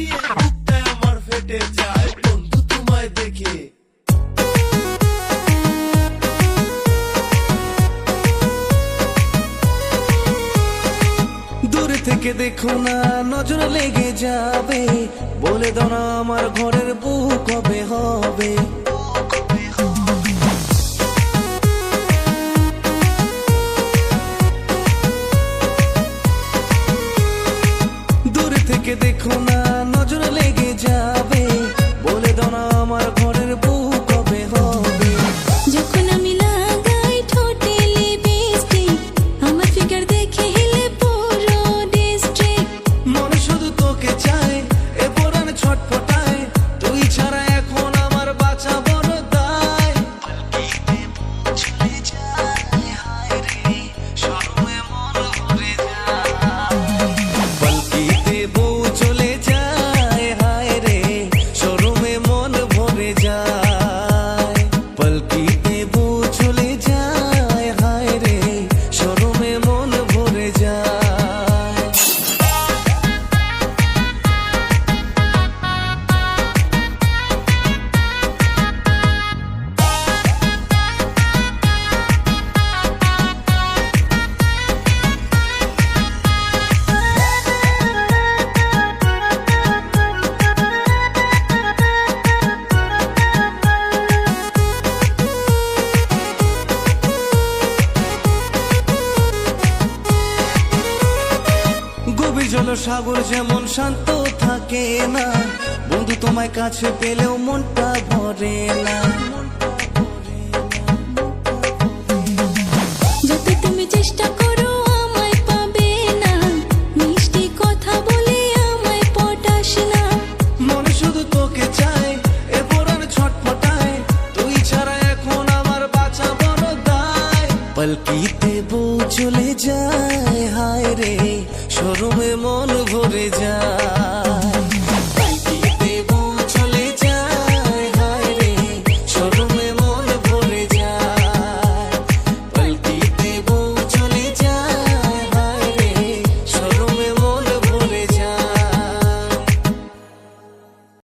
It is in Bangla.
বুকটা আমার ফেটে যায় বন্ধু তোমায় দেখে। দূর থেকে দেখো না নজর লেগে যাবে, বলে দাও না আমার ঘরের বউ কবে হবে। দূর থেকে দেখো না নজর লেগে যাবে, বলে দাও না আমার ঘরের বউ কবে হবে। যখন আমি লাগাই ঠোঁটে লিপস্টিক, আমার ফিগার দেখে হেলে পুরো ডিস্ট্রিক্ট। মনে শুধু তোকে চায়, এ পরাণ ছটফটায়, তুই ছাড়া এখন আমার বাঁচা বড় দায়। পালকিতে বউ চলে যায়, হায় রে শরমে মন ভরে যায়। পালকিতে বউ চলে যায়, হায় রে শরমে মন ভরে যায়। গভীর জলসাগর যেমন শান্ত থাকে না, বন্ধু তোমায় কাছে পেলেও মনটা ভরে না। যত তুমি চেষ্টা করো আমায় পাবে না, মিষ্টি কথা বলে আমায় পটাস না। মনে শুধু তোকে চায়, এ পরাণ ছটফটায়, তুই ছাড়া এখন আমার বাঁচা বড় দায়। পালকিতে বউ চলে যায়, হায় রে শরমে মন ভরে যায়।